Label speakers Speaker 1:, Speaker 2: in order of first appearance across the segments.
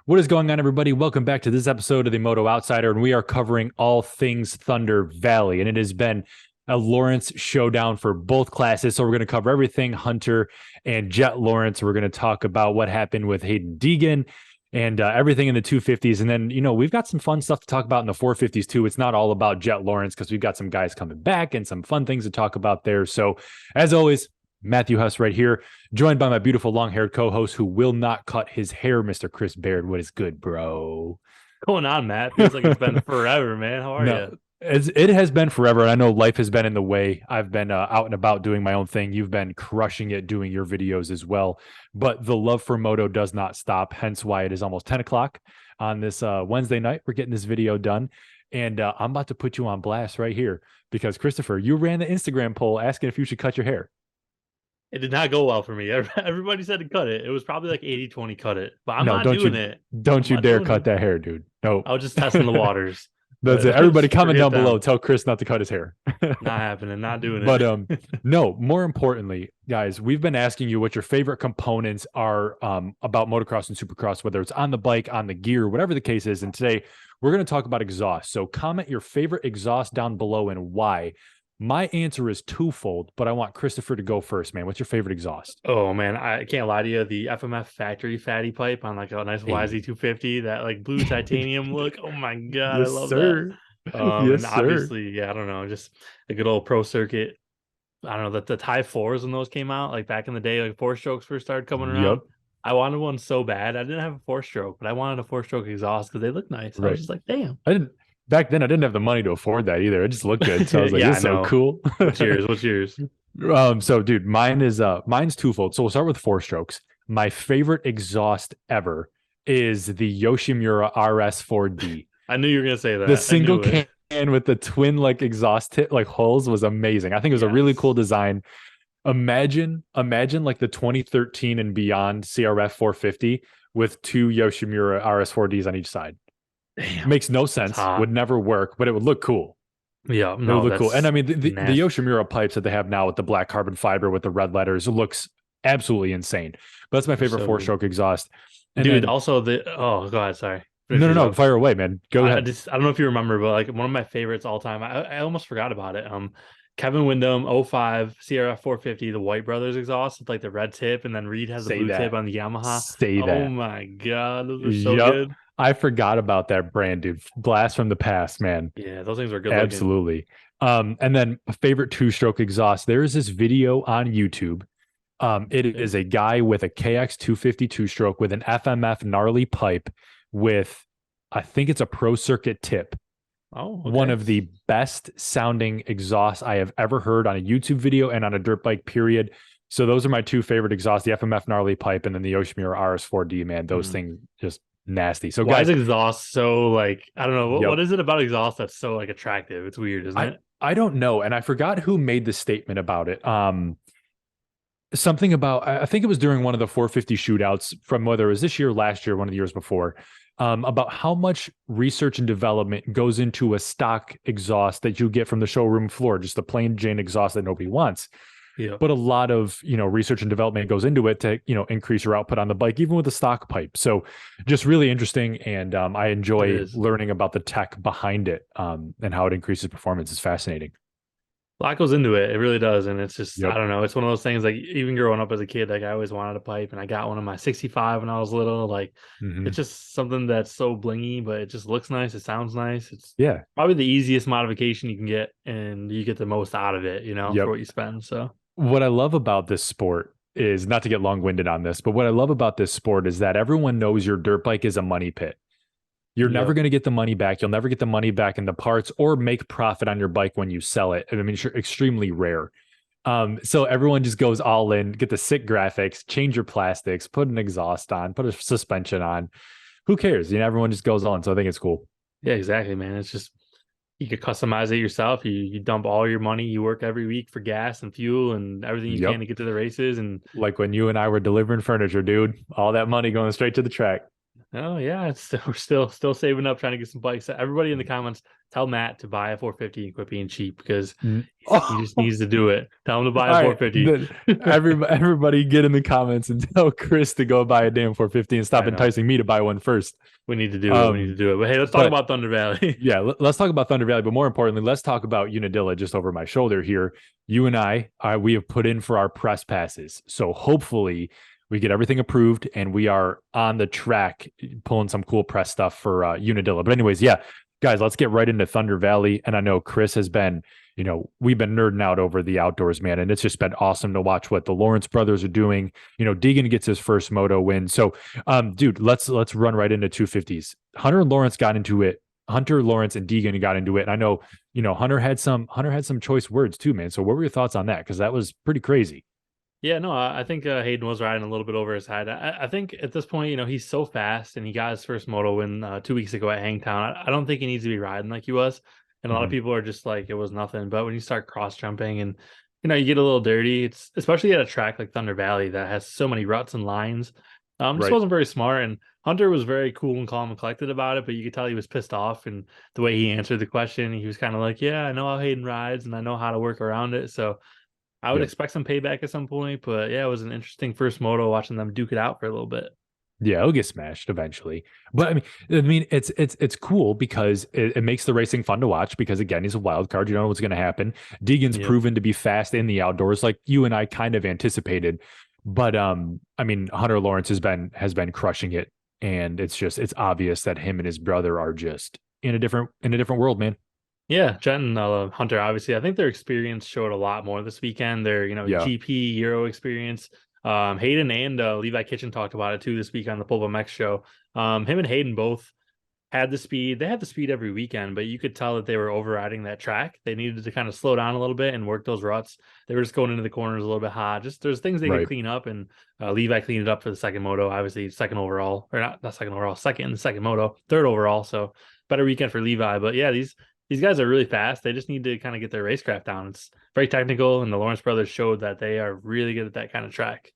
Speaker 1: What is going on, everybody? Welcome back to this episode of the Moto Outsider, and we are covering all things Thunder Valley. And it has been a Lawrence showdown for both classes. So we're going to cover everything Hunter and Jett Lawrence. We're going to talk about what happened with Hayden Deegan and everything in the 250s. And then, we've got some fun stuff to talk about in the 450s too. It's not all about Jett Lawrence because we've got some guys coming back and some fun things to talk about there. So as always, Matthew Huss right here, joined by my beautiful long-haired co-host who will not cut his hair, Mr. Chris Baird. What is good, bro?
Speaker 2: Going on, Matt? Feels like it's been forever, man. How are you?
Speaker 1: It has been forever. And I know life has been in the way. I've been out and about doing my own thing. You've been crushing it doing your videos as well. But the love for Moto does not stop, hence why it is almost 10 o'clock on this Wednesday night. We're getting this video done. And I'm about to put you on blast right here because, Christopher, you ran the Instagram poll asking if you should cut your hair.
Speaker 2: It did not go well for me. Everybody said to cut it. It was probably like 80-20 cut it. But I'm not doing it.
Speaker 1: Don't you dare cut that hair, dude. No.
Speaker 2: I was just testing the waters.
Speaker 1: That's it. Everybody comment down below. Tell Chris not to cut his hair.
Speaker 2: Not happening. Not doing it.
Speaker 1: But no, more importantly, guys, we've been asking you what your favorite components are about motocross and supercross, whether it's on the bike, on the gear, whatever the case is. And today we're going to talk about exhaust. So comment your favorite exhaust down below and why. My answer is twofold, but I want Christopher to go first, man. What's your favorite exhaust?
Speaker 2: Oh, man, I can't lie to you. The FMF factory fatty pipe on like a nice YZ250, that like blue titanium look. Oh, my God.
Speaker 1: Yes,
Speaker 2: I love
Speaker 1: sir.
Speaker 2: that. Yes, and obviously, yeah, I don't know, just a good old pro circuit. I don't know, the Tie 4s when those came out, like back in the day, like 4-strokes first started coming around. Yep. I wanted one so bad. I didn't have a 4-stroke, but I wanted a 4-stroke exhaust because they look nice. Right. I was just like, damn.
Speaker 1: Back then, I didn't have the money to afford that either. It just looked good. So I was like, this is so cool.
Speaker 2: What's yours?
Speaker 1: So dude, mine's twofold. So we'll start with 4-strokes. My favorite exhaust ever is the Yoshimura RS4D.
Speaker 2: I knew you were going to say that.
Speaker 1: The single can with the twin like exhaust tip, like holes was amazing. I think it was a really cool design. Imagine like the 2013 and beyond CRF 450 with two Yoshimura RS4Ds on each side. Damn, makes no sense, would never work, but it would look cool.
Speaker 2: Yeah,
Speaker 1: it would look cool. And I mean, the Yoshimura pipes that they have now with the black carbon fiber with the red letters, it looks absolutely insane. But that's my favorite 4-stroke exhaust. And
Speaker 2: dude, also go ahead, sorry.
Speaker 1: No, fire away, man. Go ahead.
Speaker 2: I don't know if you remember, but like one of my favorites all time, I almost forgot about it. Kevin Windham 05 CRF 450, the White Brothers exhaust with like the red tip, and then Reed has the blue tip on the Yamaha. Oh my God, those are so good.
Speaker 1: I forgot about that brand, dude. Blast from the past, man.
Speaker 2: Yeah, those things were good.
Speaker 1: Absolutely. And then a favorite 2-stroke exhaust. There is this video on YouTube. It is a guy with a KX 250 2-stroke with an FMF gnarly pipe with, I think it's a pro circuit tip.
Speaker 2: Oh, okay.
Speaker 1: One of the best sounding exhausts I have ever heard on a YouTube video and on a dirt bike, period. So those are my two favorite exhausts, the FMF gnarly pipe and then the Yoshimura RS4D, man. Those things just nasty. So
Speaker 2: why is exhaust so like, I don't know, what is it about exhaust that's so like attractive? It's weird, isn't it?
Speaker 1: I don't know. And I forgot who made the statement about it. Something about, I think it was during one of the 450 shootouts from whether it was this year or last year, one of the years before, about how much research and development goes into a stock exhaust that you get from the showroom floor, just the plain Jane exhaust that nobody wants. Yeah. But a lot of, research and development goes into it to, increase your output on the bike, even with a stock pipe. So just really interesting. And I enjoy learning about the tech behind it and how it increases performance. It's fascinating.
Speaker 2: A lot goes into it. It really does. And it's just, I don't know. It's one of those things like even growing up as a kid, like I always wanted a pipe and I got one of my 65 when I was little. Like it's just something that's so blingy, but it just looks nice. It sounds nice. It's probably the easiest modification you can get and you get the most out of it, for what you spend. So
Speaker 1: what I love about this sport is, not to get long-winded on this, but what I love about this sport is that everyone knows your dirt bike is a money pit. You're never going to get the money back. You'll never get the money back in the parts or make profit on your bike when you sell it. I mean, it's extremely rare. So everyone just goes all in, get the sick graphics, change your plastics, put an exhaust on, put a suspension on. Who cares? Everyone just goes on. So I think it's cool.
Speaker 2: Yeah, exactly, man. It's just, you could customize it yourself. You dump all your money. You work every week for gas and fuel and everything you can to get to the races. And
Speaker 1: like when you and I were delivering furniture, dude, all that money going straight to the track.
Speaker 2: Oh yeah, we're still saving up, trying to get some bikes. Everybody in the comments, tell Matt to buy a 450 and quit being cheap because he just
Speaker 1: Oh,
Speaker 2: needs to do it. Tell him to buy a
Speaker 1: all right.
Speaker 2: 450.
Speaker 1: Everybody get in the comments and tell Chris to go buy a damn 450 and stop
Speaker 2: I know
Speaker 1: enticing me to buy one first.
Speaker 2: we need to do it. We need to
Speaker 1: Um,
Speaker 2: do it. But hey, let's talk
Speaker 1: but
Speaker 2: about Thunder Valley.
Speaker 1: yeah, let's talk about Thunder Valley, but more importantly, let's talk about Unadilla just over my shoulder here. You and we have put in for our press passes. So hopefully we get everything approved and we are on the track pulling some cool press stuff for Unadilla. But anyways, yeah, guys, let's get right into Thunder Valley. And I know Chris has been, we've been nerding out over the outdoors, man. And it's just been awesome to watch what the Lawrence brothers are doing. Deegan gets his first moto win. So dude, let's run right into 250s. Hunter and Lawrence got into it. Hunter, Lawrence, and Deegan got into it. And I know, Hunter had some choice words too, man. So what were your thoughts on that? Because that was pretty crazy.
Speaker 2: Yeah, no, I think Hayden was riding a little bit over his head. I think at this point, he's so fast and he got his first moto win 2 weeks ago at Hangtown. I don't think he needs to be riding like he was. And a lot of people are just like, it was nothing. But when you start cross jumping and, you get a little dirty, it's especially at a track like Thunder Valley that has so many ruts and lines. Just
Speaker 1: Right.
Speaker 2: wasn't very smart. And Hunter was very cool and calm and collected about it, but you could tell he was pissed off. And the way he answered the question, he was kind of like, yeah, I know how Hayden rides and I know how to work around it. So I would
Speaker 1: Yep.
Speaker 2: expect some payback at some point, but yeah, it was an interesting first moto watching them duke it out for a little bit.
Speaker 1: Yeah, it'll get smashed eventually. But I mean, it's cool because it makes the racing fun to watch because again, he's a wild card. You don't know what's going to happen. Deegan's
Speaker 2: Yep.
Speaker 1: proven to be fast in the outdoors, like you and I kind of anticipated. But I mean, Hunter Lawrence has been crushing it, and it's obvious that him and his brother are just in a different world, man.
Speaker 2: Yeah, Jett and Hunter, obviously, I think their experience showed a lot more this weekend. Their,
Speaker 1: Yeah,
Speaker 2: GP Euro experience. Hayden and Levi Kitchen talked about it too this week on the Pulp MX show. Him and Hayden both had the speed. They had the speed every weekend, but you could tell that they were overriding that track. They needed to kind of slow down a little bit and work those ruts. They were just going into the corners a little bit hot. Just there's things they could
Speaker 1: right.
Speaker 2: clean up, and Levi cleaned it up for the second moto. Obviously, second overall, or not second overall, second in the second moto, third overall. So better weekend for Levi. But yeah, these guys are really fast. They just need to kind of get their racecraft down. It's very technical, and the Lawrence brothers showed that they are really good at that kind of track.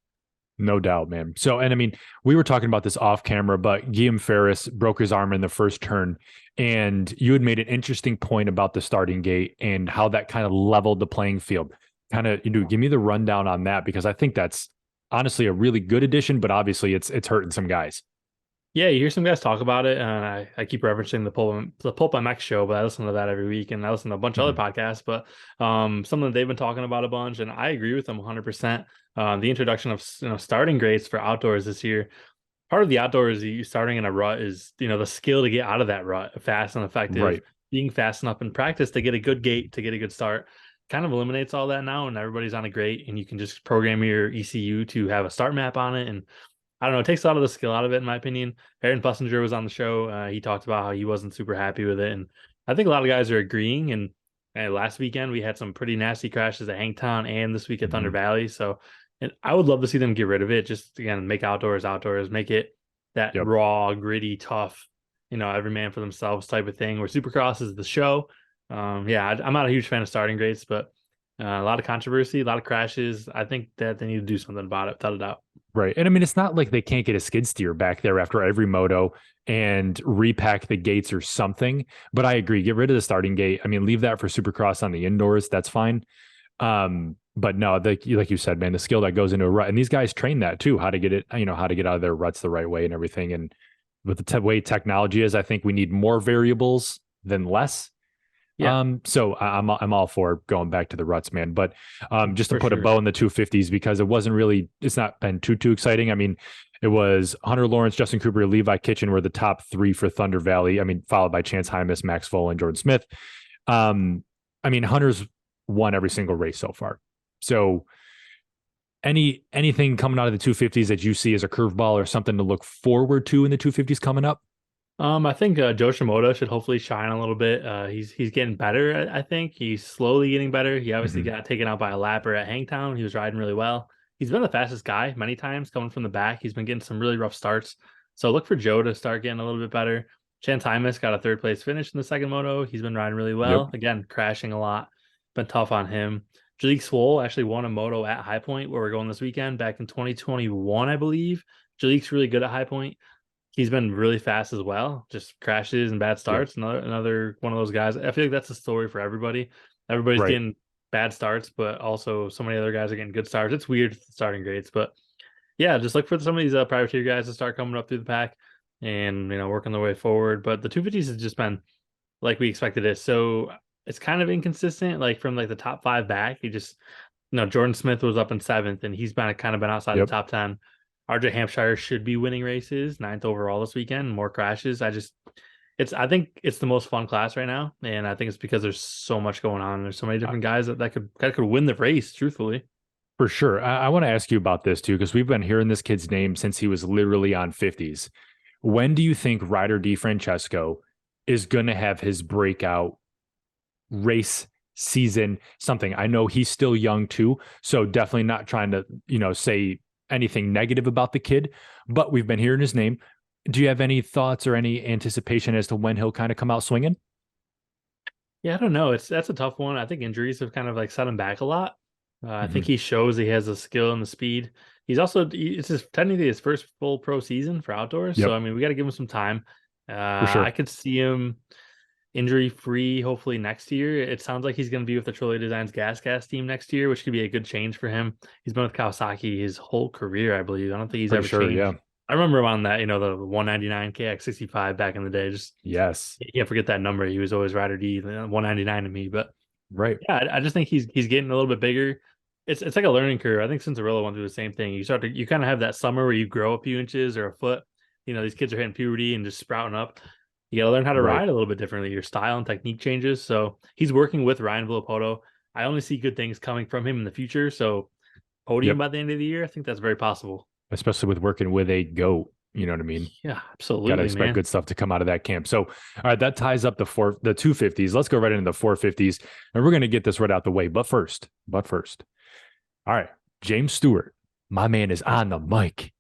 Speaker 1: No doubt, man. So, and I mean, we were talking about this off camera, but Guillaume Ferris broke his arm in the first turn. And you had made an interesting point about the starting gate and how that kind of leveled the playing field. Kind of, give me the rundown on that because I think that's honestly a really good addition, but obviously it's hurting some guys.
Speaker 2: Yeah, you hear some guys talk about it, and I keep referencing the Pulp MX show, but I listen to that every week, and I listen to a bunch of
Speaker 1: Mhm.
Speaker 2: other podcasts. But something that they've been talking about a bunch, and I agree with them 100%. The introduction of starting grades for outdoors this year. Part of the outdoors, you starting in a rut is the skill to get out of that rut fast and effective.
Speaker 1: Right.
Speaker 2: Being fast enough in practice to get a good gate, to get a good start, kind of eliminates all that now, and everybody's on a grate, and you can just program your ECU to have a start map on it, and I don't know. It takes a lot of the skill out of it, in my opinion. Aaron Plessinger was on the show. He talked about how he wasn't super happy with it, and I think a lot of guys are agreeing. And last weekend we had some pretty nasty crashes at Hangtown and this week at Thunder
Speaker 1: Mhm.
Speaker 2: Valley. So, and I would love to see them get rid of it. Just again, make outdoors, make it that
Speaker 1: Yep.
Speaker 2: raw, gritty, tough, every man for themselves type of thing. Where Supercross is the show. Yeah, I'm not a huge fan of starting grades, but a lot of controversy, a lot of crashes. I think that they need to do something about it, without a doubt.
Speaker 1: Right. And I mean, it's not like they can't get a skid steer back there after every moto and repack the gates or something. But I agree. Get rid of the starting gate. I mean, leave that for Supercross on the indoors. That's fine. But no, like you said, man, the skill that goes into a rut, and these guys train that too, how to get it, how to get out of their ruts the right way and everything. And with the way technology is, I think we need more variables than less.
Speaker 2: Yeah,
Speaker 1: So I'm all for going back to the ruts, man. But just to
Speaker 2: for
Speaker 1: put a
Speaker 2: sure.
Speaker 1: bow in the 250s because it's not been too exciting. I mean, it was Hunter Lawrence, Justin Cooper, Levi Kitchen were the top three for Thunder Valley. I mean, followed by Chance Hymas, Max Voll, and Jordan Smith. I mean, Hunter's won every single race so far. So anything coming out of the 250s that you see as a curveball or something to look forward to in the 250s coming up?
Speaker 2: I think Joe Shimoda should hopefully shine a little bit. He's getting better. I think he's slowly getting better. He obviously
Speaker 1: Mhm.
Speaker 2: got taken out by a lapper at Hangtown. He was riding really well. He's been the fastest guy many times coming from the back. He's been getting some really rough starts. So look for Joe to start getting a little bit better. Chance Hymas got a third place finish in the second moto. He's been riding really
Speaker 1: Yep.
Speaker 2: well. Again, crashing a lot. Been tough on him. Jalik Swole actually won a moto at High Point where we're going this weekend back in 2021, I believe. Jalik's really good at High Point. He's been really fast as well, just crashes and bad
Speaker 1: Yep.
Speaker 2: starts. Another one of those guys. I feel like that's the story for everybody. Everybody's
Speaker 1: Right.
Speaker 2: getting bad starts, but also so many other guys are getting good starts. It's weird starting grades, but yeah, just look for some of these privateer guys to start coming up through the pack and working their way forward. But the 250s has just been like we expected it. So it's kind of inconsistent, like from like the top 5 back. He just Jordan Smith was up in 7th, and he's been kind of been outside the
Speaker 1: Yep.
Speaker 2: top 10. RJ Hampshire should be winning races, 9th overall this weekend. More crashes. I think it's the most fun class right now, and I think it's because there's so much going on. There's so many different guys that could win the race. Truthfully,
Speaker 1: For sure. I want to ask you about this too, because we've been hearing this kid's name since he was literally on 50s. When do you think Ryder Francesco is going to have his breakout race season? Something I know he's still young too, so definitely not trying to say anything negative about the kid, but we've been hearing his name. Do you have any thoughts or any anticipation as to when he'll kind of come out swinging?
Speaker 2: yeah, I don't know. That's a tough one. I think injuries have kind of like set him back a lot. I think
Speaker 1: Hmm.
Speaker 2: he shows he has the skill and the speed. It's technically his first full pro season for outdoors. So
Speaker 1: Yep,
Speaker 2: I mean, we got to give him some time.
Speaker 1: for
Speaker 2: I
Speaker 1: sure.
Speaker 2: could see him injury free hopefully next year. It sounds like he's going to be with the Trolley Designs gas team next year, which could be a good change for him. He's been with Kawasaki his whole career, I believe. I don't think he's
Speaker 1: For
Speaker 2: ever
Speaker 1: sure.
Speaker 2: changed.
Speaker 1: Yeah.
Speaker 2: I remember him on that, the 199 KX65 back in the day. Just
Speaker 1: Yes.
Speaker 2: you can't forget that number. He was always Rider D, 199 to me. But
Speaker 1: Right.
Speaker 2: yeah, I just think he's getting a little bit bigger. It's like a learning curve. I think Cinderella went through the same thing. You kind of have that summer where you grow a few inches or a foot. These kids are hitting puberty and just sprouting up. You got to learn how to
Speaker 1: Right.
Speaker 2: ride a little bit differently. Your style and technique changes. So he's working with Ryan Villapoto. I only see good things coming from him in the future. So podium
Speaker 1: Yep.
Speaker 2: by the end of the year, I think that's very possible.
Speaker 1: Especially with working with a goat. You know what I mean?
Speaker 2: Yeah,
Speaker 1: Got to
Speaker 2: absolutely,
Speaker 1: expect
Speaker 2: man.
Speaker 1: good stuff to come out of that camp. So, all right, that ties up the 250s. Let's go right into the 450s, and we're going to get this right out the way. But first, all right, James Stewart, my man, is on the mic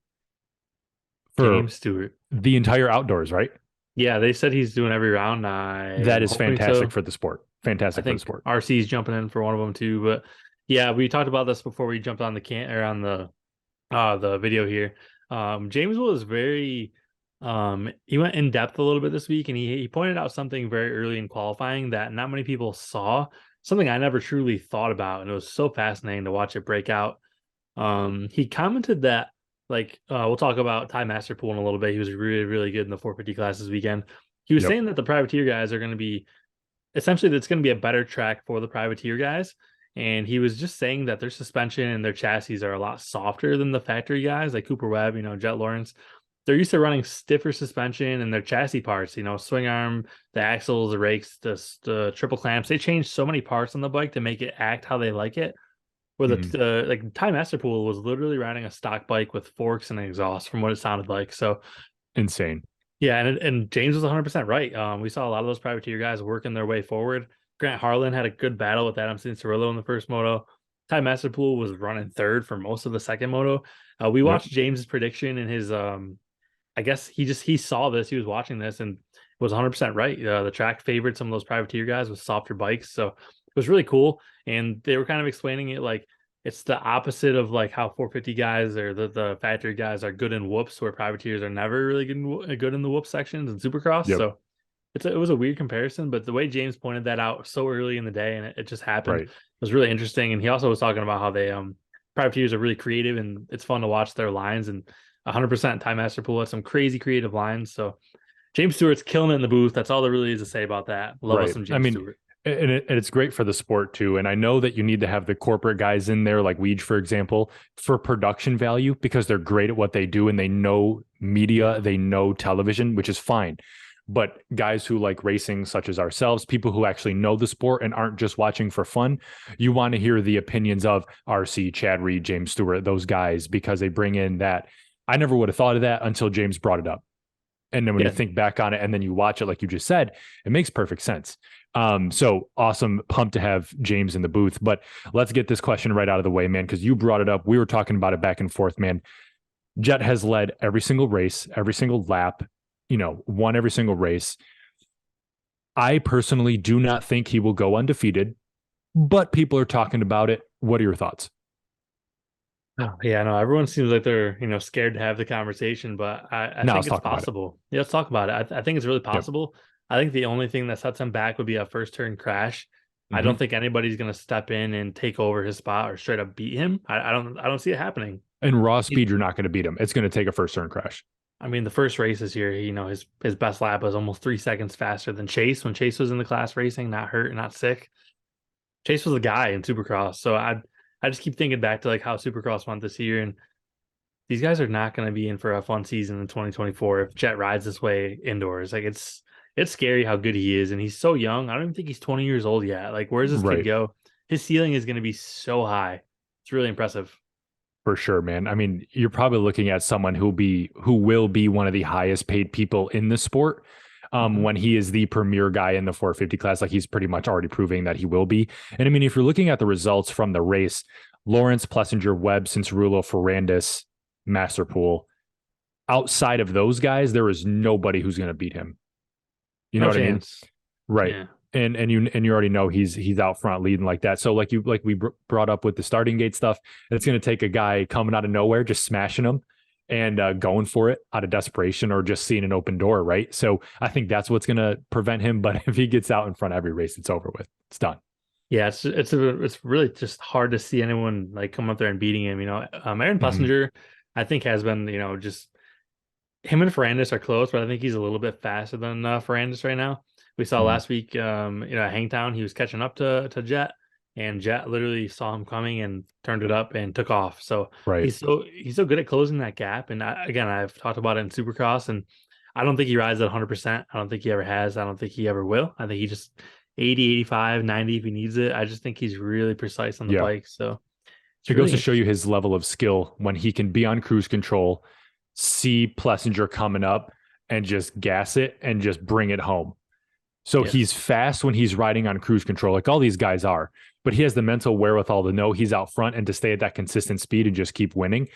Speaker 1: for
Speaker 2: James Stewart.
Speaker 1: the entire outdoors, right?
Speaker 2: Yeah, they said he's doing every round. I
Speaker 1: That
Speaker 2: am
Speaker 1: is
Speaker 2: hoping
Speaker 1: fantastic
Speaker 2: so.
Speaker 1: for the sport.
Speaker 2: I
Speaker 1: Fantastic for the
Speaker 2: think
Speaker 1: sport.
Speaker 2: RC's jumping in for one of them too. But yeah, we talked about this before we jumped on the can or on the video here. James was very he went in depth a little bit this week, and he pointed out something very early in qualifying that not many people saw, something I never truly thought about, and it was so fascinating to watch it break out. He commented that we'll talk about Ty Masterpool in a little bit. He was really, really good in the 450 class this weekend. He was
Speaker 1: Yep.
Speaker 2: saying that the privateer guys are going to be essentially that's going to be a better track for the privateer guys. And he was just saying that their suspension and their chassis are a lot softer than the factory guys like Cooper Webb, Jett Lawrence. They're used to running stiffer suspension and their chassis parts, swing arm, the axles, the rakes, the triple clamps. They changed so many parts on the bike to make it act how they like it. Where
Speaker 1: Mhm.
Speaker 2: like Ty Masterpool was literally riding a stock bike with forks and exhaust from what it sounded like. So
Speaker 1: Insane.
Speaker 2: yeah, and James was 100% right. We saw a lot of those privateer guys working their way forward. Grant Harlan had a good battle with Adam Cianciarulo in the first moto. Ty Masterpool was running third for most of the second moto. We
Speaker 1: Yep.
Speaker 2: watched James's prediction in his I guess he saw this, he was watching this and was 100% right. The track favored some of those privateer guys with softer bikes, so it was really cool. And they were kind of explaining it like it's the opposite of like how 450 guys or the factory guys are good in whoops, where privateers are never really good in the whoop sections and supercross.
Speaker 1: Yep.
Speaker 2: So it was a weird comparison, but the way James pointed that out so early in the day and it just happened
Speaker 1: Right.
Speaker 2: was really interesting. And he also was talking about how they privateers are really creative and it's fun to watch their lines, and 100% Ty Masterpool had some crazy creative lines. So James Stewart's killing it in the booth. That's all there really is to say about that. Love us
Speaker 1: Right.
Speaker 2: some
Speaker 1: I
Speaker 2: James
Speaker 1: mean,
Speaker 2: Stewart.
Speaker 1: and it's great for the sport too. And I know that you need to have the corporate guys in there, like Weege, for example, for production value because they're great at what they do and they know media, they know television, which is fine. But guys who like racing, such as ourselves, people who actually know the sport and aren't just watching for fun, you want to hear the opinions of RC, Chad Reed, James Stewart, those guys, because they bring in that. I never would have thought of that until James brought it up. And then when you
Speaker 2: Yeah.
Speaker 1: think back on it and then you watch it, like you just said, it makes perfect sense. So awesome. Pumped to have James in the booth. But let's get this question right out of the way, man, because you brought it up. We were talking about it back and forth, man. Jett has led every single race, every single lap, won every single race. I personally do not think he will go undefeated, but people are talking about it. What are your thoughts?
Speaker 2: Oh, yeah, no, everyone seems like they're, scared to have the conversation, but I
Speaker 1: Now
Speaker 2: think
Speaker 1: let's
Speaker 2: it's
Speaker 1: talk about it.
Speaker 2: possible. Yeah, let's talk about it. I think it's really
Speaker 1: Yep.
Speaker 2: possible. I think the only thing that sets him back would be a first turn crash. I don't
Speaker 1: Hmm.
Speaker 2: think anybody's going to step in and take over his spot or straight up beat him. I don't see it happening.
Speaker 1: And raw
Speaker 2: He,
Speaker 1: speed, you're not going to beat him. It's going to take a first turn crash.
Speaker 2: I mean, the first race this year, his best lap was almost 3 seconds faster than Chase when Chase was in the class racing, not hurt, not sick. Chase was the guy in Supercross. So I just keep thinking back to like how Supercross went this year, and these guys are not going to be in for a fun season in 2024 if Jett rides this way indoors. Like it's scary how good he is, and he's so young. I don't even think he's 20 years old yet. Like, where's this kid
Speaker 1: Right.
Speaker 2: go? His ceiling is going to be so high. It's really impressive.
Speaker 1: For sure, man. I mean, you're probably looking at someone who will be one of the highest paid people in the sport.
Speaker 2: Hmm.
Speaker 1: When he is the premier guy in the 450 class, like he's pretty much already proving that he will be. And I mean, if you're looking at the results from the race, Lawrence, Plessinger, Webb, Cincerulo, Ferrandis, Masterpool, outside of those guys, there is nobody who's going to beat him. You know
Speaker 2: No
Speaker 1: what I mean?
Speaker 2: chance.
Speaker 1: Right.
Speaker 2: Yeah.
Speaker 1: And you already know he's out front leading like that. So like we brought up with the starting gate stuff, it's going to take a guy coming out of nowhere, just smashing him and going for it out of desperation or just seeing an open door, right? So I think that's what's going to prevent him. But if he gets out in front every race, it's over with. It's done.
Speaker 2: Yeah, it's really just hard to see anyone like come up there and beating him. Aaron
Speaker 1: Mhm.
Speaker 2: Plessinger, I think has been just him and Ferrandis are close, but I think he's a little bit faster than Ferrandis right now. We saw
Speaker 1: Mhm.
Speaker 2: last week, at Hangtown, he was catching up to Jett, and Jett literally saw him coming and turned it up and took off. So
Speaker 1: Right.
Speaker 2: he's so good at closing that gap. And again, I've talked about it in Supercross, and I don't think he rides at 100%. I don't think he ever has. I don't think he ever will. I think he just 80, 85, 90 if he needs it. I just think he's really precise on the
Speaker 1: Yeah.
Speaker 2: bike. So it's
Speaker 1: It goes
Speaker 2: really
Speaker 1: to show you
Speaker 2: interesting.
Speaker 1: his level of skill when he can be on cruise control, see Plessinger coming up and just gas it and just bring it home. So he's
Speaker 2: Yes.
Speaker 1: fast when he's riding on cruise control, like all these guys are, but he has the mental wherewithal to know he's out front and to stay at that consistent speed and just keep winning,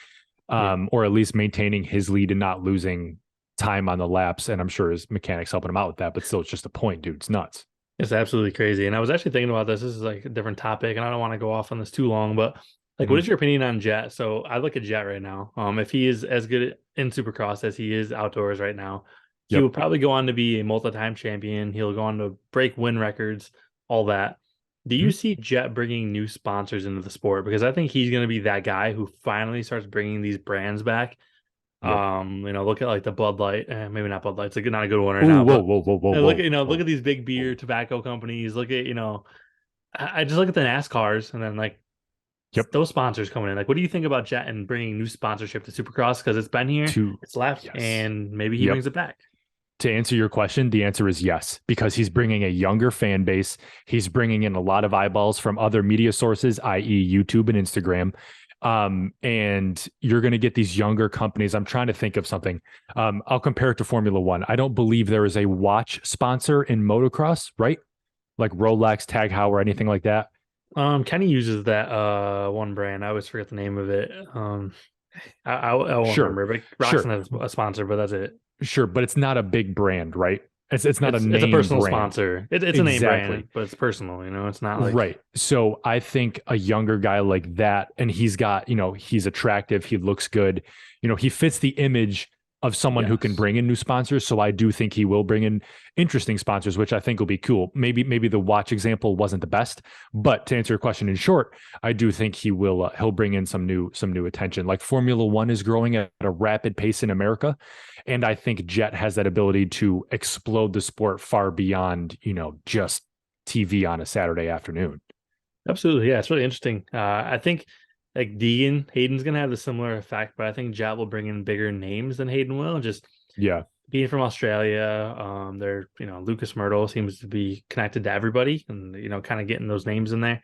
Speaker 2: Yeah.
Speaker 1: or at least maintaining his lead and not losing time on the laps. And I'm sure his mechanics helping him out with that, but still, it's just a point, dude. It's nuts.
Speaker 2: It's absolutely crazy. And I was actually thinking about this. This is like a different topic, and I don't want to go off on this too long, but like, what
Speaker 1: Mhm.
Speaker 2: is your opinion on Jet? So I look at Jet right now. If he is as good in Supercross as he is outdoors right now, he will
Speaker 1: Yep.
Speaker 2: probably go on to be a multi-time champion. He'll go on to break win records, all that. Do you
Speaker 1: Mhm.
Speaker 2: see Jet bringing new sponsors into the sport? Because I think he's going to be that guy who finally starts bringing these brands back.
Speaker 1: Yep.
Speaker 2: Look at like the Bud Light, maybe not Bud Light. It's not a good one right
Speaker 1: Oh,
Speaker 2: now,
Speaker 1: whoa,
Speaker 2: but
Speaker 1: whoa, whoa, whoa,
Speaker 2: look at
Speaker 1: whoa,
Speaker 2: look at
Speaker 1: whoa,
Speaker 2: these big beer
Speaker 1: whoa.
Speaker 2: tobacco companies. Look at I just look at the NASCARs and then like
Speaker 1: Yep.
Speaker 2: those sponsors coming in. Like, what do you think about Jet and bringing new sponsorship to Supercross? Because it's been here,
Speaker 1: Two.
Speaker 2: it's left,
Speaker 1: Yes.
Speaker 2: and maybe he
Speaker 1: Yep.
Speaker 2: brings it back.
Speaker 1: To answer your question, the answer is yes, because he's bringing a younger fan base. He's bringing in a lot of eyeballs from other media sources, i.e., YouTube and Instagram. And you're going to get these younger companies. I'm trying to think of something. I'll compare it to Formula One. I don't believe there is a watch sponsor in motocross, right? Like Rolex, Tag Heuer, or anything like that.
Speaker 2: Kenny uses that one brand. I always forget the name of it. I won't
Speaker 1: Sure,
Speaker 2: remember, but
Speaker 1: sure,
Speaker 2: ROCZEN has a sponsor, but that's it.
Speaker 1: sure, but it's not a big brand, right? It's not a
Speaker 2: It's a
Speaker 1: name
Speaker 2: personal
Speaker 1: brand.
Speaker 2: sponsor. It's a name
Speaker 1: Exactly.
Speaker 2: brand, but it's personal. It's not like
Speaker 1: Right. So I think a younger guy like that, and he's got, he's attractive, he looks good, he fits the image of someone who can
Speaker 2: yes.
Speaker 1: bring in new sponsors. So I do think he will bring in interesting sponsors, which I think will be cool. Maybe the watch example wasn't the best, but to answer your question in short, I do think he'll bring in some new attention. Like Formula One is growing at a rapid pace in America. And I think Jet has that ability to explode the sport far beyond, just TV on a Saturday afternoon.
Speaker 2: Absolutely. Yeah, it's really interesting. I think like Hayden's gonna have a similar effect, but I think Jet will bring in bigger names than Hayden will. Just
Speaker 1: Yeah.
Speaker 2: being from Australia, they're Lucas Myrtle seems to be connected to everybody, and kind of getting those names in there.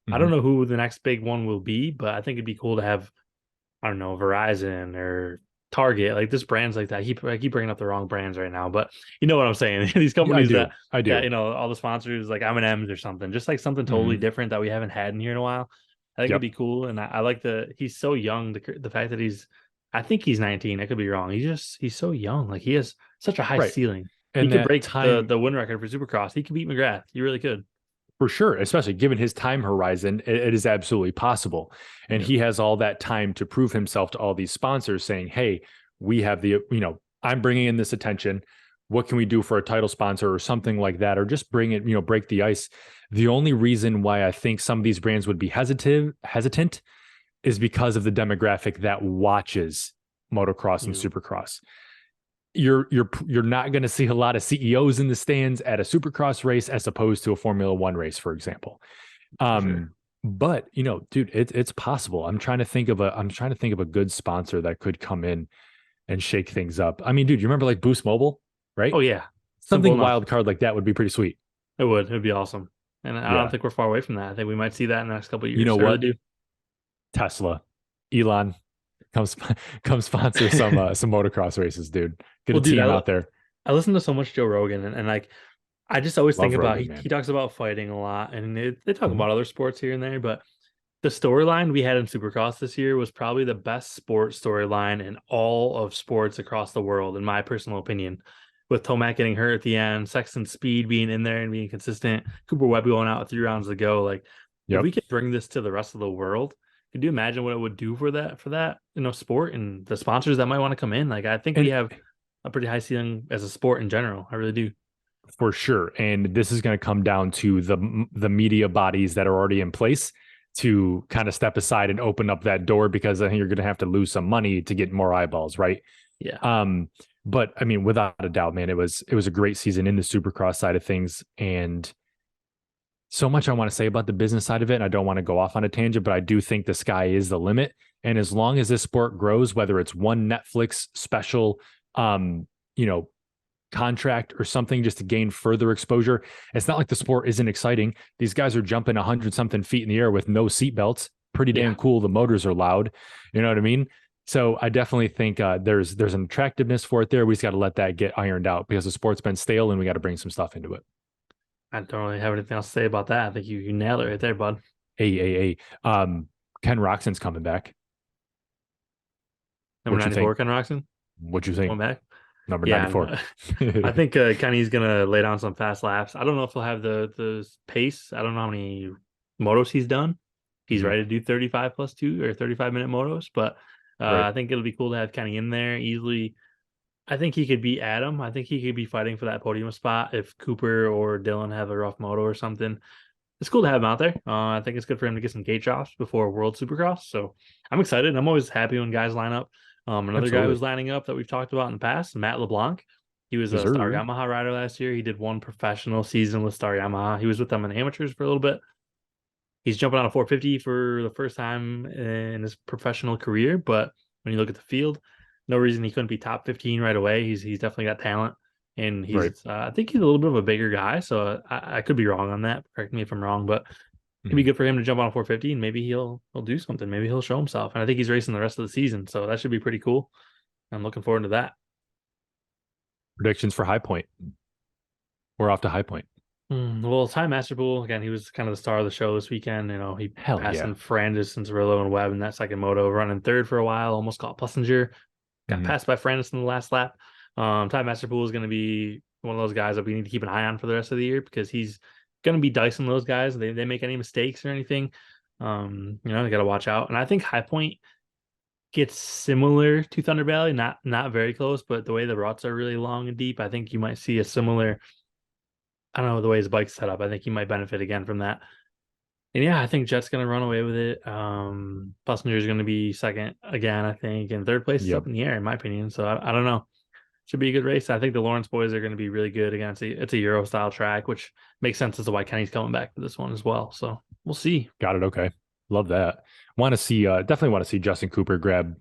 Speaker 2: I
Speaker 1: Hmm.
Speaker 2: don't know who the next big one will be, but I think it'd be cool to have, I don't know, Verizon or Target, like this brands like that. I keep bringing up the wrong brands right now, but you know what I'm saying. These
Speaker 1: Yeah, I
Speaker 2: companies
Speaker 1: do.
Speaker 2: that,
Speaker 1: I
Speaker 2: yeah,
Speaker 1: do.
Speaker 2: all the sponsors like M&M's or something, just like something totally
Speaker 1: Hmm.
Speaker 2: different that we haven't had in here in a while. I think it'd
Speaker 1: Yep.
Speaker 2: be cool, and I like he's so young. The fact that I think he's 19. I could be wrong. He's so young. Like he has such a high
Speaker 1: Right.
Speaker 2: ceiling. He
Speaker 1: And
Speaker 2: could
Speaker 1: that
Speaker 2: break the
Speaker 1: time,
Speaker 2: win record for Supercross. He could beat McGrath. He really could.
Speaker 1: For sure, especially given his time horizon, it is absolutely possible. And he has all that time to prove himself to all these sponsors saying, hey, we have I'm bringing in this attention. What can we do for a title sponsor or something like that? Or just bring it, break the ice. The only reason why I think some of these brands would be hesitant is because of the demographic that watches motocross and supercross. You're not going to see a lot of CEOs in the stands at a supercross race as opposed to a Formula One race, for example.
Speaker 2: Sure.
Speaker 1: But dude, it's possible. I'm trying to think of a good sponsor that could come in and shake things up. I mean, dude, you remember like Boost Mobile, right?
Speaker 2: Oh yeah, simple
Speaker 1: Something
Speaker 2: enough.
Speaker 1: wild card like that would be pretty sweet.
Speaker 2: It would. It'd be awesome. And I don't think we're far away from that. I think we might see that in the next couple of years.
Speaker 1: You know what?
Speaker 2: Do.
Speaker 1: Tesla, Elon, come sponsor some motocross races, dude. Get a team out there.
Speaker 2: I listen to so much Joe Rogan, and like I just always think about he talks about fighting a lot, and they talk about other sports here and there, but the storyline we had in Supercross this year was probably the best sports storyline in all of sports across the world, in my personal opinion. With Tomac getting hurt at the end, Sexton's speed being in there and being consistent, Cooper Webb going out with 3 rounds to go. Like, if we could bring this to the rest of the world, could you imagine what it would do for that sport and the sponsors that might want to come in? Like, I think we have a pretty high ceiling as a sport in general. I really do.
Speaker 1: For sure. And this is going to come down to the media bodies that are already in place to kind of step aside and open up that door, because I think you're going to have to lose some money to get more eyeballs, right?
Speaker 2: Yeah.
Speaker 1: But I mean, without a doubt, man, it was a great season in the Supercross side of things, and so much I want to say about the business side of it. And I don't want to go off on a tangent, but I do think the sky is the limit. And as long as this sport grows, whether it's one Netflix special, contract or something just to gain further exposure, it's not like the sport isn't exciting. These guys are jumping 100-something feet in the air with no seatbelts. Pretty damn cool. The motors are loud. You know what I mean? So I definitely think there's an attractiveness for it there. We just got to let that get ironed out because the sport's been stale and we got to bring some stuff into it.
Speaker 2: I don't really have anything else to say about that. I think you nailed it right there, bud.
Speaker 1: Hey. Ken Roxon's coming back.
Speaker 2: Number 94, Ken Roxon?
Speaker 1: What'd you think?
Speaker 2: Going back?
Speaker 1: Number 94.
Speaker 2: I think Kenny's going to lay down some fast laps. I don't know if he'll have the pace. I don't know how many motos he's done. He's ready to do 35 plus 2 or 35-minute motos, but I think it'll be cool to have Kenny in there easily. I think he could beat Adam. I think he could be fighting for that podium spot if Cooper or Dylan have a rough moto or something. It's cool to have him out there. I think it's good for him to get some gate drops before World Supercross. So I'm excited. I'm always happy when guys line up. Another guy who's lining up that we've talked about in the past, Matt LeBlanc. He was a Star Yamaha rider last year. He did one professional season with Star Yamaha. He was with them in the amateurs for a little bit. He's jumping on a 450 for the first time in his professional career. But when you look at the field, no reason he couldn't be top 15 right away. He's definitely got talent. And he's I think he's a little bit of a bigger guy. So I could be wrong on that. Correct me if I'm wrong. But it'd be good for him to jump on a 450 and maybe he'll do something. Maybe he'll show himself. And I think he's racing the rest of the season. So that should be pretty cool. I'm looking forward to that.
Speaker 1: Predictions for High Point. We're off to High Point.
Speaker 2: Well, Ty Masterpool, again, he was kind of the star of the show this weekend. He passed in Francis and Cirillo and Webb in that second moto, running third for a while, almost caught Plessinger. Got passed by Francis in the last lap. Ty Masterpool is going to be one of those guys that we need to keep an eye on for the rest of the year because he's going to be dicing those guys. They make any mistakes or anything, they got to watch out. And I think High Point gets similar to Thunder Valley, not very close, but the way the ruts are really long and deep, I think you might see a similar. I don't know the way his bike's set up. I think he might benefit again from that. And yeah, I think Jett's going to run away with it. Plessinger is going to be second again, I think, and third place is up in the air, in my opinion. So I don't know. Should be a good race. I think the Lawrence boys are going to be really good again. It's a Euro style track, which makes sense as to why Kenny's coming back to this one as well. So we'll see.
Speaker 1: Got it. Okay. Love that. Definitely want to see Justin Cooper grab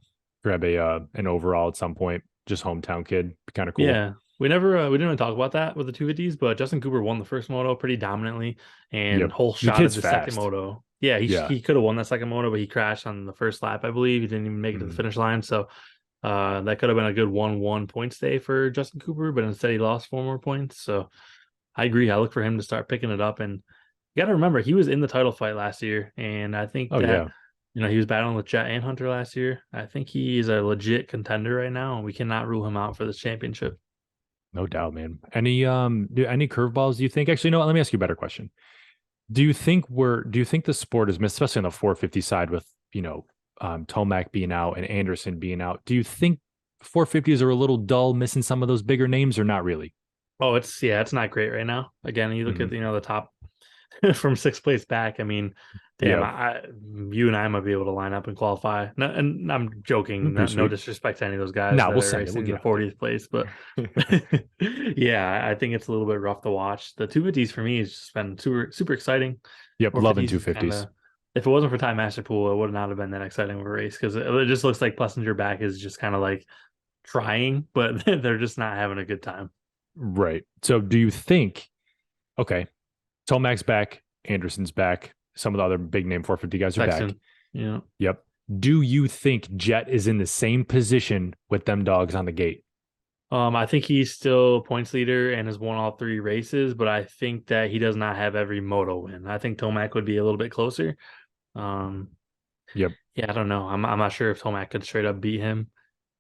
Speaker 1: an overall at some point. Just hometown kid. Be kind of cool.
Speaker 2: Yeah. We didn't really talk about that with the 250s, but Justin Cooper won the first moto pretty dominantly and whole shot at the second moto. Yeah, he could have won that second moto, but he crashed on the first lap, I believe. He didn't even make it to the finish line. So that could have been a good 1-1 points day for Justin Cooper, but instead he lost 4 more points. So I agree. I look for him to start picking it up. And you got to remember, he was in the title fight last year. And I think he was battling with Jett and Hunter last year. I think he is a legit contender right now, and we cannot rule him out for this championship.
Speaker 1: No doubt, man. Any curveballs do you think? Actually, no, let me ask you a better question. Do you think the sport is missed, especially on the 450 side with, Tomac being out and Anderson being out? Do you think 450s are a little dull, missing some of those bigger names, or not really?
Speaker 2: Oh, it's not great right now. Again, you look
Speaker 1: Mhm.
Speaker 2: at the top from sixth place back. I mean, damn,
Speaker 1: Yeah,
Speaker 2: you and I might be able to line up and qualify. No, and I'm joking.
Speaker 1: pretty
Speaker 2: No
Speaker 1: sweet.
Speaker 2: disrespect to any of those guys
Speaker 1: No,
Speaker 2: that
Speaker 1: we'll
Speaker 2: are
Speaker 1: send it.
Speaker 2: racing
Speaker 1: We'll
Speaker 2: in the
Speaker 1: get out there.
Speaker 2: 40th place, but yeah, I think it's a little bit rough to watch. The 250s for me has just been super super exciting.
Speaker 1: Yep, loving
Speaker 2: 450s is kind
Speaker 1: 250s.
Speaker 2: of, if it wasn't for Time Master Pool, it would not have been that exciting of a race because it just looks like Plessinger back is just kind of like trying, but they're just not having a good time.
Speaker 1: Right. So do you think, okay, Tomac's back, Anderson's back, some of the other big name 450 guys are back.
Speaker 2: Sexton, yeah.
Speaker 1: Yep. Do you think Jett is in the same position with them dogs on the gate?
Speaker 2: I think he's still points leader and has won all three races, but I think that he does not have every moto win. I think Tomac would be a little bit closer. Um,
Speaker 1: Yep.
Speaker 2: yeah, I don't know. I'm not sure if Tomac could straight up beat him.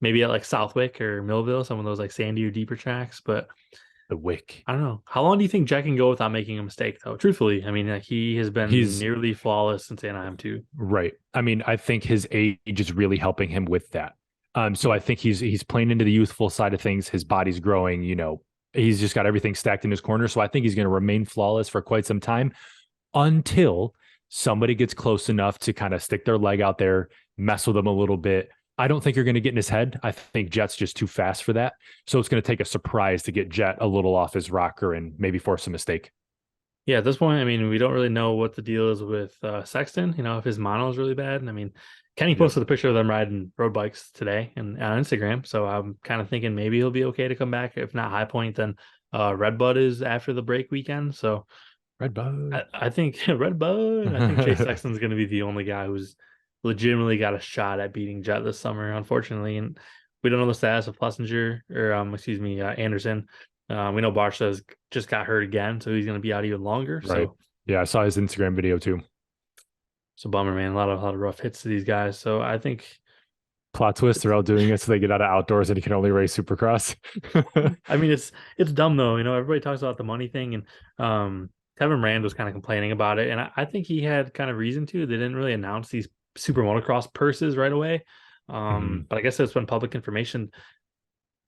Speaker 2: Maybe at like Southwick or Millville, some of those like sandy or deeper tracks, but
Speaker 1: The Wick.
Speaker 2: I don't know. How long do you think Jack can go without making a mistake, though? Truthfully, I mean, like, he has been
Speaker 1: He's
Speaker 2: nearly flawless since Anaheim too.
Speaker 1: right. I mean, I think his age is really helping him with that. So I
Speaker 2: Yeah,
Speaker 1: think he's playing into the youthful side of things. His body's growing, he's just got everything stacked in his corner. So I think he's going to remain flawless for quite some time until somebody gets close enough to kind of stick their leg out there, mess with him a little bit. I don't think you're going to get in his head. I think Jett's just too fast for that. So it's going to take a surprise to get Jett a little off his rocker and maybe force a mistake.
Speaker 2: yeah. At this point, I mean, we don't really know what the deal is with Sexton. If his mono is really bad. And I mean, Kenny
Speaker 1: Yep.
Speaker 2: posted a picture of them riding road bikes today and on Instagram. So I'm kind of thinking maybe he'll be okay to come back. If not High Point, then Redbud is after the break weekend. So
Speaker 1: Red Bud.
Speaker 2: I think Redbud. I think Chase Sexton's going to be the only guy who's legitimately got a shot at beating Jett this summer, unfortunately. And we don't know the status of Plessinger or excuse me, Anderson. We know Barsha's just got hurt again, so he's going to be out even longer.
Speaker 1: Right. Yeah, I saw his Instagram video too.
Speaker 2: So bummer, man. A lot of rough hits to these guys. So I think
Speaker 1: Plot twist, they're all doing it so they get out of outdoors and he can only race supercross.
Speaker 2: I mean it's dumb though. Everybody talks about the money thing, and Kevin Rand was kind of complaining about it, and I think he had kind of reason to. They didn't really announce these super motocross purses right away.
Speaker 1: Mhm.
Speaker 2: But I guess it's been public information.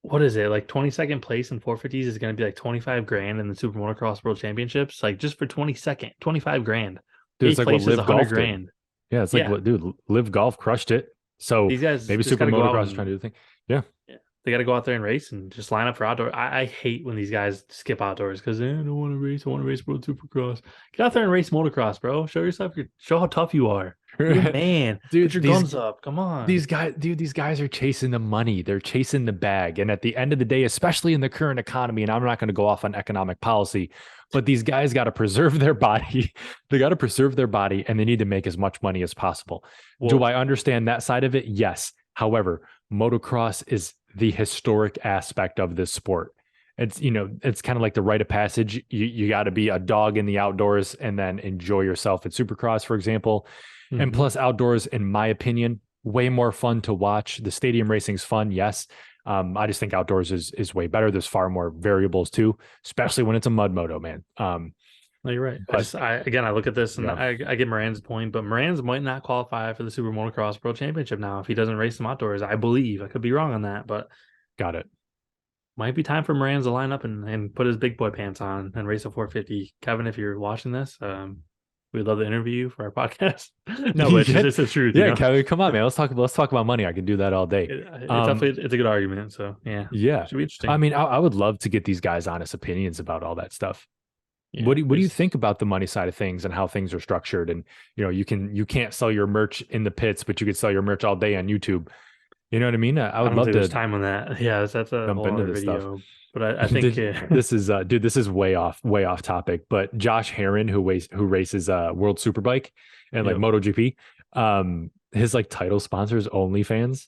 Speaker 2: What is it, like 22nd place in 450s is going to be like 25 grand in the Super Motocross World Championships, like just for 22nd, 25 grand.
Speaker 1: Dude, it's
Speaker 2: Eighth
Speaker 1: like what
Speaker 2: place is
Speaker 1: Live
Speaker 2: 100
Speaker 1: Golf did.
Speaker 2: grand.
Speaker 1: Yeah, it's like
Speaker 2: Yeah,
Speaker 1: what, dude, Live Golf crushed it. So
Speaker 2: these guys
Speaker 1: maybe
Speaker 2: just got
Speaker 1: Super
Speaker 2: to go out
Speaker 1: Motocross is trying
Speaker 2: and
Speaker 1: to do the thing. Yeah.
Speaker 2: yeah, they got to go out there and race and just line up for outdoor. I hate when these guys skip outdoors because I don't want to race. I want to race World Supercross. Get out there and race motocross, bro. Show yourself. Show how tough you are. Be a man.
Speaker 1: Dude,
Speaker 2: Put your
Speaker 1: these
Speaker 2: guns up. Come on.
Speaker 1: these guys are chasing the money. They're chasing the bag. And at the end of the day, especially in the current economy, and I'm not going to go off on economic policy, but these guys got to preserve their body. They got to preserve their body and they need to make as much money as possible. Do
Speaker 2: Well,
Speaker 1: I understand that side of it? Yes. However, motocross is the historic aspect of this sport. It's kind of like the rite of passage. You got to be a dog in the outdoors and then enjoy yourself at Supercross, for example. And
Speaker 2: mhm.
Speaker 1: plus, outdoors, in my opinion, way more fun to watch. The stadium racing's fun, yes. I just think outdoors is way better. There's far more variables too, especially when it's a mud moto, man.
Speaker 2: No, you're right.
Speaker 1: But
Speaker 2: I look at this and
Speaker 1: yeah,
Speaker 2: I get Moran's point, but Moran's might not qualify for the Super Motocross World Championship now if he doesn't race some outdoors. I believe. I could be wrong on that, but
Speaker 1: got it.
Speaker 2: might be time for Moran's to line up and put his big boy pants on and race a 450. Kevin, if you're watching this, we'd love to interview you for our podcast. No, but it's the truth.
Speaker 1: Yeah, Kevin, come on, man. Let's talk about money. I can do that all day.
Speaker 2: It's definitely it's a good argument. So yeah,
Speaker 1: Yeah.
Speaker 2: should be
Speaker 1: I
Speaker 2: interesting.
Speaker 1: mean, I would love to get these guys' honest opinions about all that stuff.
Speaker 2: Yeah,
Speaker 1: What do you think about the money side of things and how things are structured? And you can't sell your merch in the pits, but you could sell your merch all day on YouTube. You know what I mean? I
Speaker 2: I
Speaker 1: would
Speaker 2: don't
Speaker 1: love
Speaker 2: think there's
Speaker 1: to
Speaker 2: time on that. Yeah, that's a
Speaker 1: jump
Speaker 2: whole
Speaker 1: into
Speaker 2: other
Speaker 1: this stuff.
Speaker 2: video. But I think
Speaker 1: This is dude, this is way off topic. But Josh Heron, who races World Superbike and like
Speaker 2: yep.
Speaker 1: MotoGP, his like title sponsors OnlyFans.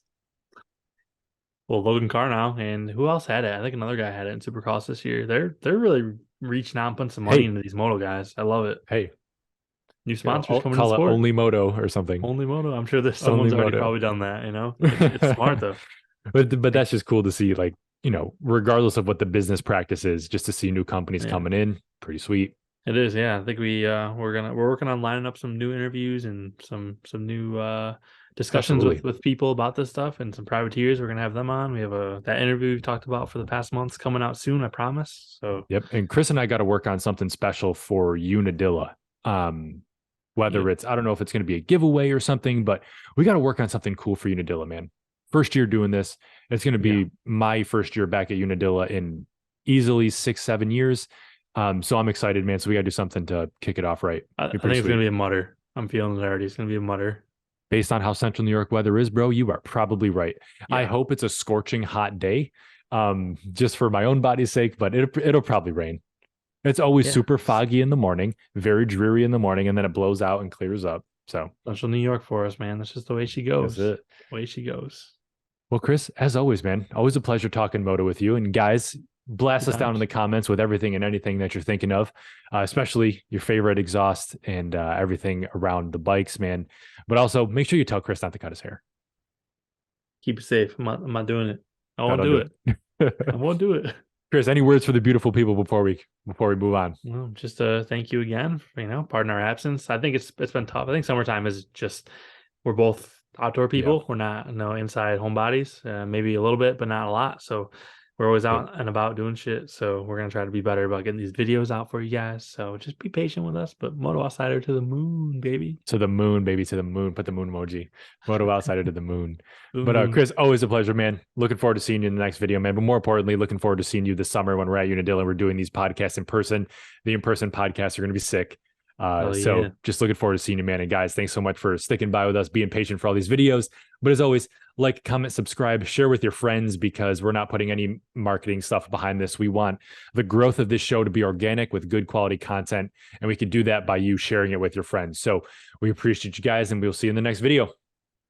Speaker 2: Well, Logan Carr now, and who else had it? I think another guy had it in Supercross this year. They're really reaching out and putting some money
Speaker 1: Hey,
Speaker 2: into these moto guys. I love it.
Speaker 1: hey,
Speaker 2: New sponsors coming to the
Speaker 1: call it
Speaker 2: sport.
Speaker 1: Only Moto or something.
Speaker 2: Only moto. I'm sure there's
Speaker 1: Only
Speaker 2: someone's already
Speaker 1: Moto.
Speaker 2: probably done that. It's smart though.
Speaker 1: But that's just cool to see, like, regardless of what the business practice is, just to see new companies
Speaker 2: Yeah.
Speaker 1: coming in, pretty sweet.
Speaker 2: It is, yeah. I think we're working on lining up some new interviews and some new discussions
Speaker 1: Absolutely.
Speaker 2: with people about this stuff, and some privateers. We're gonna have them on. We have that interview we talked about for the past months coming out soon, I promise. So
Speaker 1: Yep. And Chris and I got to work on something special for Unadilla.
Speaker 2: yeah,
Speaker 1: Whether it's, I don't know if it's going to be a giveaway or something, but we got to work on something cool for Unadilla, man. First year doing this. It's going to
Speaker 2: yeah.
Speaker 1: be my first year back at Unadilla in easily 6-7 years. So I'm excited, man. So we got to do something to kick it off right.
Speaker 2: I
Speaker 1: Be
Speaker 2: think
Speaker 1: pretty
Speaker 2: it's gonna
Speaker 1: sweet.
Speaker 2: be a mutter. I'm feeling it already. It's gonna be a mutter.
Speaker 1: Based on how central New York weather is, bro, you are probably right. I
Speaker 2: Yeah,
Speaker 1: hope it's a scorching hot day, just for my own body's sake, but it'll probably rain. It's always
Speaker 2: yeah.
Speaker 1: super foggy in the morning, very dreary in the morning, and then it blows out and clears up. So
Speaker 2: Central New York for us, man. That's just the way she
Speaker 1: that's
Speaker 2: goes.
Speaker 1: it.
Speaker 2: The way she goes.
Speaker 1: Well, Chris, as always, man, always a pleasure talking moto with you. And guys, blast
Speaker 2: Good
Speaker 1: us down in
Speaker 2: times.
Speaker 1: the comments with everything and anything that you're thinking of, especially your favorite exhaust and everything around the bikes, man. But also make sure you tell Chris not to cut his hair.
Speaker 2: Keep it safe. I'm not doing it. I
Speaker 1: No,
Speaker 2: won't
Speaker 1: don't
Speaker 2: do
Speaker 1: do
Speaker 2: it.
Speaker 1: it.
Speaker 2: I won't do it.
Speaker 1: Chris, any words for the beautiful people before we move on?
Speaker 2: Well, just thank you again. Pardon our absence. I think it's been tough. I think summertime is just we're both outdoor
Speaker 1: Yeah.
Speaker 2: people. We're not no inside homebodies. Maybe a little bit, but not a lot. So we're always
Speaker 1: Yep.
Speaker 2: out and about doing shit. So we're gonna try to be better about getting these videos out for you guys. So just be patient with us. But Moto Outsider to the moon, baby.
Speaker 1: To the moon, baby, to the moon. Put the moon emoji. Moto outsider to the moon.
Speaker 2: Moon
Speaker 1: But
Speaker 2: moon.
Speaker 1: Chris, always a pleasure, man. Looking forward to seeing you in the next video, man. But more importantly, looking forward to seeing you this summer when we're at Unadilla and we're doing these podcasts in person. The in-person podcasts are going to be sick.
Speaker 2: Hell
Speaker 1: So
Speaker 2: yeah.
Speaker 1: just looking forward to seeing you, man. And guys, thanks so much for sticking by with us, being patient for all these videos. But as always, like, comment, subscribe, share with your friends because we're not putting any marketing stuff behind this. We want the growth of this show to be organic with good quality content. And we can do that by you sharing it with your friends. So we appreciate you guys and we'll see you in the next video.